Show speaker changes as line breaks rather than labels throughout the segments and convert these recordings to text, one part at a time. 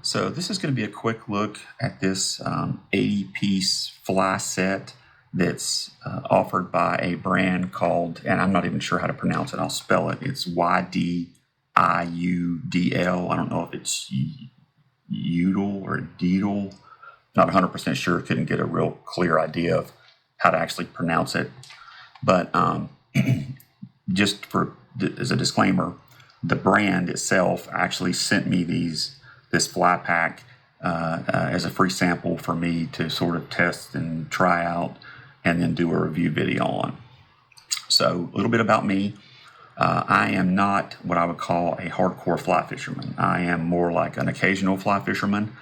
So this is going to be a quick look at this 80-piece fly set that's offered by a brand called, and I'm not even sure how to pronounce it, I'll spell it. It's Ydiudl. I don't know if it's Ydiudl or Ydiudl. Not 100% sure, couldn't get a real clear idea of how to actually pronounce it. But just as a disclaimer, the brand itself actually sent me this fly pack as a free sample for me to sort of test and try out and then do a review video on. So a little bit about me. I am not what I would call a hardcore fly fisherman. I am more like an occasional fly fisherman,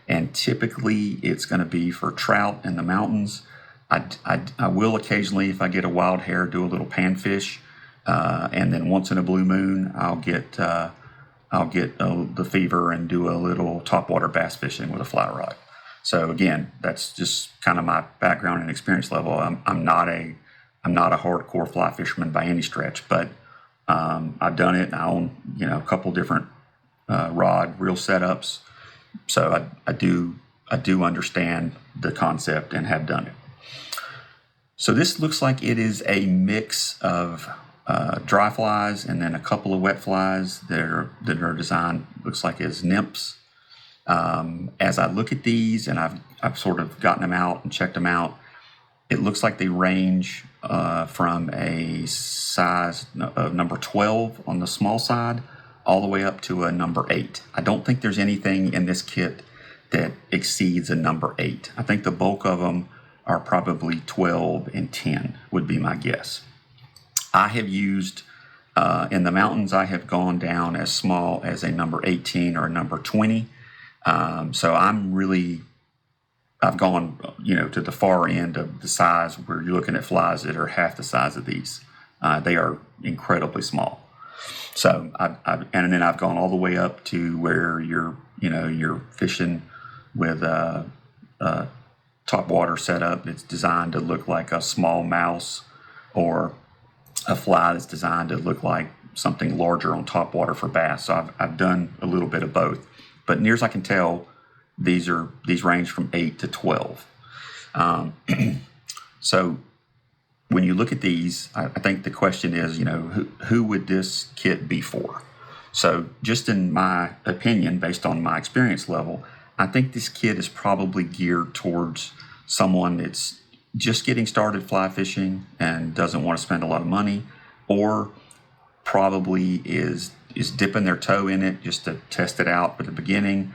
and typically it's going to be for trout in the mountains. I will occasionally, if I get a wild hair, do a little panfish, and then once in a blue moon I'll get the fever and do a little topwater bass fishing with a fly rod. So again, that's just kind of my background and experience level. I'm not a hardcore fly fisherman by any stretch, but I've done it, and I own a couple different rod reel setups, so I do understand the concept and have done it. So this looks like it is a mix of dry flies and then a couple of wet flies that are designed, looks like as nymphs. As I look at these, and I've sort of gotten them out and checked them out, it looks like they range from a size of number 12 on the small side all the way up to a number 8. I don't think there's anything in this kit that exceeds a number 8. I think the bulk of them are probably 12 and 10 would be my guess. I have used, in the mountains, I have gone down as small as a number 18 or a number 20. So I've gone, to the far end of the size where you're looking at flies that are half the size of these. They are incredibly small. So and then I've gone all the way up to where you're fishing with a topwater setup. It's designed to look like a small mouse, or a fly that's designed to look like something larger on topwater for bass. So I've done a little bit of both. But near as I can tell, these range from 8 to 12. So when you look at these, I think the question is, who would this kit be for? So just in my opinion, based on my experience level, I think this kit is probably geared towards someone that's just getting started fly fishing and doesn't want to spend a lot of money, or probably is dipping their toe in it just to test it out at the beginning,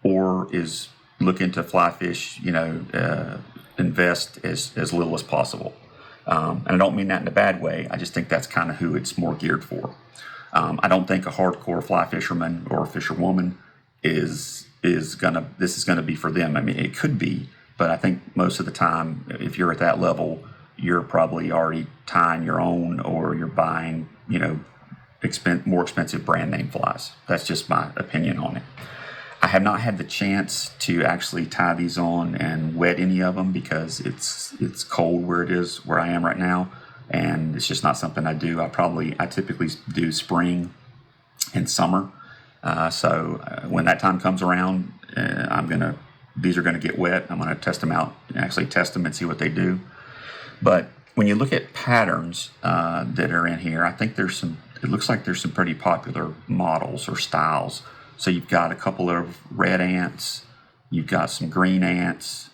or is looking to fly fish, invest as little as possible. And I don't mean that in a bad way. I just think that's kind of who it's more geared for. I don't think a hardcore fly fisherman or fisherwoman this is gonna be for them. I mean, it could be, but I think most of the time, if you're at that level, you're probably already tying your own, or you're buying, more expensive brand name flies. That's just my opinion on it. I have not had the chance to actually tie these on and wet any of them because it's cold where I am right now, and it's just not something I do. I typically do spring and summer. So when that time comes around, these are gonna get wet. I'm gonna test them out and actually test them and see what they do. But when you look at patterns that are in here, I think it looks like there's some pretty popular models or styles. So you've got a couple of red ants, you've got some green ants,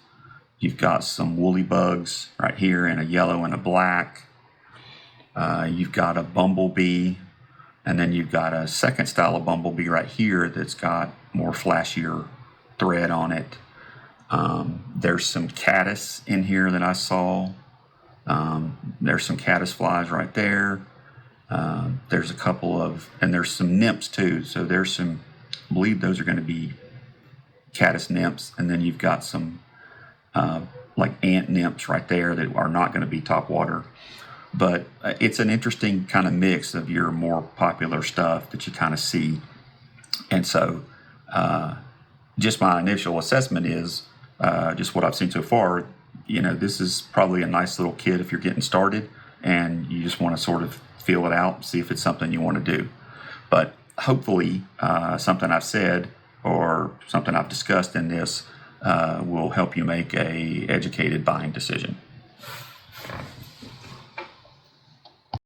you've got some woolly bugs right here in a yellow and a black. You've got a bumblebee, and then you've got a second style of bumblebee right here that's got more flashier thread on it. There's some caddis in here that I saw. There's some caddis flies right there. There's a couple and there's some nymphs too. So there's I believe those are going to be caddis nymphs, and then you've got some like ant nymphs right there that are not going to be topwater. But it's an interesting kind of mix of your more popular stuff that you kind of see. And so just my initial assessment is just what I've seen so far. This is probably a nice little kit if you're getting started and you just want to sort of feel it out, see if it's something you want to do. But hopefully something I've said or something I've discussed in this will help you make a educated buying decision.